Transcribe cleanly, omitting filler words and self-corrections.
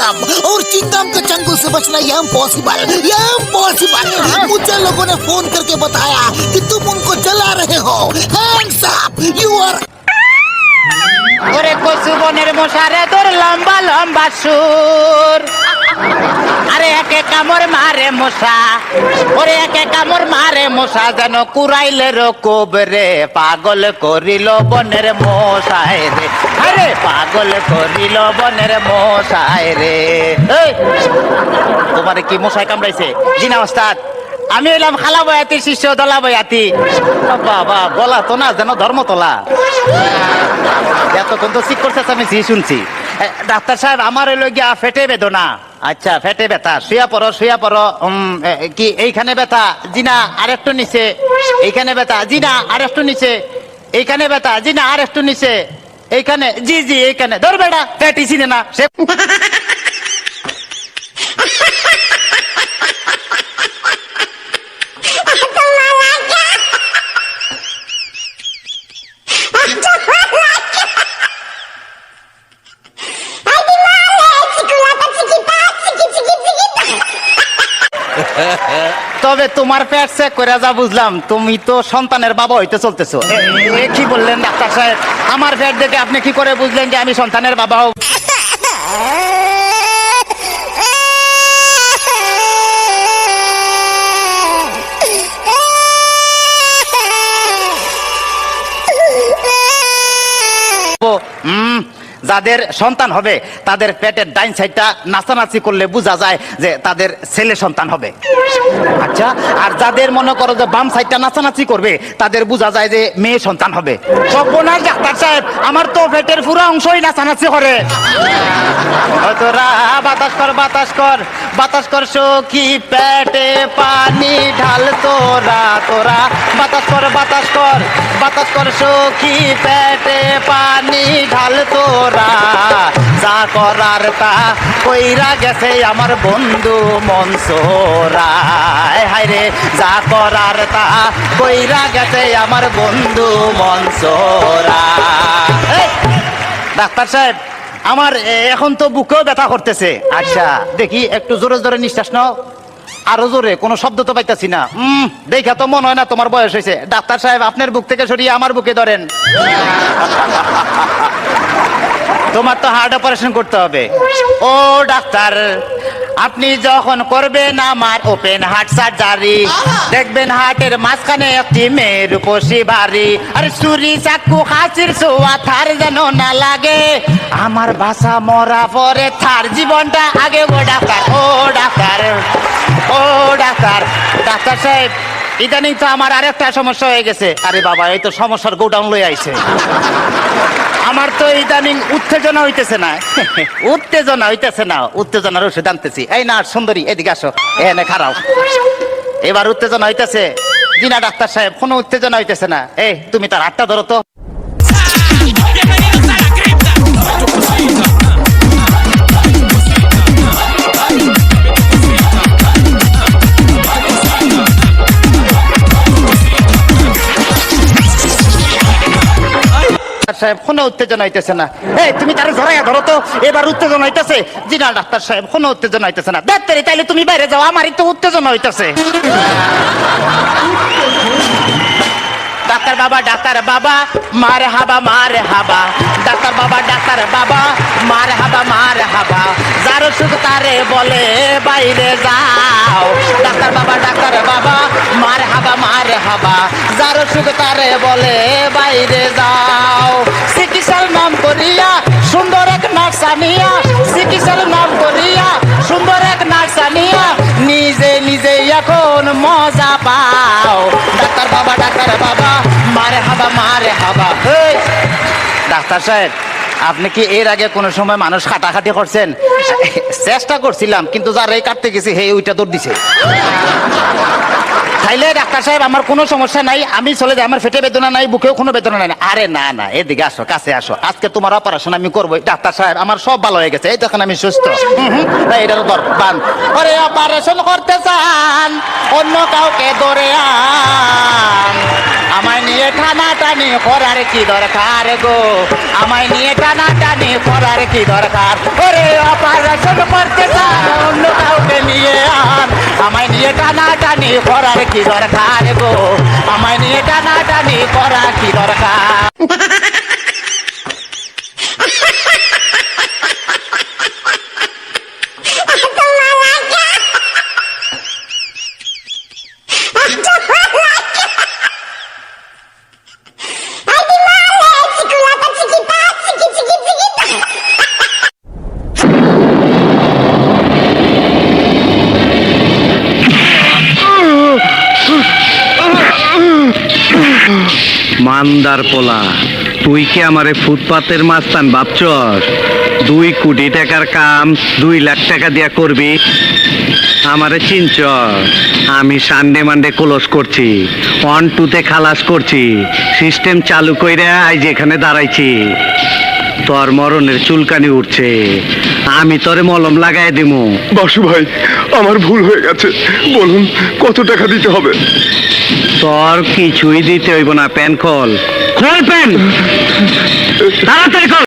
चिंगम और चिंगम के चंगुल से बचना ये इम्पॉसिबल। मुझे लोगों ने फोन करके बताया कि तुम उनको जला रहे हो। Hands up, you are. ওরে কচু বনের মশারে তোর লম্বা লম্বা সুর, আরে একে কামড় মারে মশা, ওরে একে কামড় মারে মশা, যেন কুড়াইলে রোকব রে, পাগল করিল বনের মশায় রে, আরে পাগল করিল বনের মশায় রে। এই তোমার কি মশায় কামড়াইছে? জি না ওস্তাদ, আমি এলাম খালা বয়াতির শিষ্য দলা বয়াতি। বাবা গলা তো না যেন ধর্মতলা, এতক্ষণ তো ঠিক করছে আমি জি শুনছি। ডাক্তার সাহেব আমার এলো গিয়া ফেটে বেদনা। আচ্ছা ফেটে ব্যথা, শুয়া পড়ো শুয়া পড়ো। কি এইখানে ব্যথা? জি না আরেকটু নিচে। এইখানে ব্যথা? জি না আরেকটু নিচে। এইখানে ব্যথা? জি না আরেকটু নিচে। এইখানে? জি জি এইখানে। ধর বেড়া ফ্যাটি চিনে না সে। তবে তোমার পেট চেক করে যা বুঝলাম তুমি তো সন্তানের বাবা হইতে চলতেছো। কি বললেন ডাক্তার সাহেব? আমার পেট দেখে আপনি কি করে বুঝলেন যে আমি সন্তানের বাবা হব? যাদের সন্তান হবে তাদের পেটের ডাইন সাইডটা নাচানাচি করলে বোঝা যায় যে তাদের ছেলে সন্তান হবে। আচ্ছা, আর যাদের মনে করো যে বাম সাইডটা নাচানাচি করবে তাদের বোঝা যায় যে মেয়ে সন্তান হবে। সর্বনাশ ডাক্তার সাহেব, আমার তো পেটের পুরো অংশই নাচানাচি করে। তোরা বাতাস কর বাতাস কর বাতাস কর সখী, পেটে পানি ঢাল তোরা, তোরা বাতাস কর বাতাস কর বাতাস কর সখী, পেটে পানি ঢাল তোরা, যা করার তা কইরা গেছে আমার বন্ধু মনসুরা। হায় রে, যা করার তা কইরা গেছে আমার বন্ধু মনসুরা। ডাক্তার সাহেব আমার এখন তো বুকেও ব্যথা করতেছে। আচ্ছা দেখি একটু জোরে জোরে নিঃশ্বাস নাও, আরো জোরে। কোনো শব্দ তো পাইতাছি না। দেখা তো মনে হয় না তোমার বয়স হয়েছে। ডাক্তার সাহেব আপনার বুক থেকে সরিয়ে আমার বুকে ধরেন। তোমার তো হার্ট অপারেশন করতে হবে। ও ডাক্তার, আপনি যখন করবেন আমার ওপেন হার্ট সার্জারি, দেখবেন হার্টের মাঝখানে একটি মেয়ের উপসী বাড়ি, আর ছুরি চাকু হাসির ছোঁয়া থার যেন না লাগে, আমার বাসা মরা পরে থার জীবনটা আগে। ও ডাক্তার ও ডাক্তার ও ডাক্তার। ডাক্তার সাহেব ইদানিং তো আমার আরেকটা সমস্যা হয়ে গেছে। আরে বাবা, এই তো সমস্যার গোডাউন লই আইছে। আমার তো ইদানিং উত্তেজনা হইতেছে না, উত্তেজনা হইতেছে না, উত্তেজনার ওষুধ আনতেছি। এই না সুন্দরী এদিকে আসো, এনে খারাপ। এবার উত্তেজনা হইতেছে? জি না ডাক্তার সাহেব, কোনো উত্তেজনা হইতেছে না। এই তুমি তার হাতটা ধরো তো। সাহেব কোনো উত্তেজনা হইতেছে না। এই তুমি তার জড়াইয়া ধরো তো, এবার উত্তেজনা হইতেছে? জি না ডাক্তার সাহেব, কোনো উত্তেজনা হইতেছে না। ডাক্তার তাইলে তুমি বাইরে যাও, আমারই তো উত্তেজনা হইতেছে। ডাক্তার বাবা ডাক্তার বাবা মার হাবা মার হাবা, ডাক্তার বাবা ডাক্তার বাবা মার হাবা মার হাবা, যার সুখ তারে বলে বাইরে যাও। ডাক্তার বাবা ডাক্তার বাবা মার হাবা মার হাবা, যার সুখ তারে বলে বাইরে যাও। চিকিৎসার নাম করিয়া সুন্দর এক নার্স আনিয়া, চিকিৎসার নাম করিয়া সুন্দর এক নার্স আনিয়া, নিজে নিজে এখন মজা পাও। ডাক্তার বাবা ডাক্তার বাবা মারে হাবা মারে হাবা। ডাক্তার সাহেব আপনি কি এর আগে কোনো সময় মানুষ কাটাকাটি করছেন? চেষ্টা করছিলাম, কিন্তু যারাই কাটতে গেছে হে ওইটা দৌড় দিছে। তাইলে ডাক্তার সাহেব আমার কোনো সমস্যা নাই, আমি চলে যাই, আমার পেটে বেদনা নাই, বুকেও কোনো বেদনা নাই। আরে না না, এদিকে আসো, কাছে আসো, আজকে তোমার অপারেশন আমি করবো। ডাক্তার সাহেব আমার সব ভালো হয়ে গেছে, এই দেখেন আমি সুস্থ। এইটারও দর বান। আরে অপারেশন করতে চান অন্য কাউকে ধরে আন, আমায় নিয়ে টানাটানি করার কি দরকার গো, আমায় নিয়ে টানাটানি করার কি দরকার? ওরে অপারেশন করতে চাও অন্য কাউকে নিয়ে আন, আমায় নিয়ে টানাটানি করার কি দরকার গো, আমায় নিয়ে টানাটানি করা কি দরকার। মান্দার পোলা, তুই কি আমারে ফুটপাতের মাস্তান ভাবছস? 2 কোটি টাকার কাম 2 লাখ টাকা দিয়া করবি? আমারে চিনছ? আমি সানডে মানডে ক্লোজ করছি, 1-2 খালাস করছি, সিস্টেম চালু কইরা আজ এখানে দাঁড়াইছি। তোর মরণের চুলকানি উঠছে, আমি তোরে মলম লাগাই দিমু। বাসু ভাই, আমার ভুল হয়ে গেছে, বলুন কত টাকা দিতে হবে? তোর কিছুই দিতে হইব না, প্যান খোল, খোল প্যান, তাড়াতাড়ি খোল।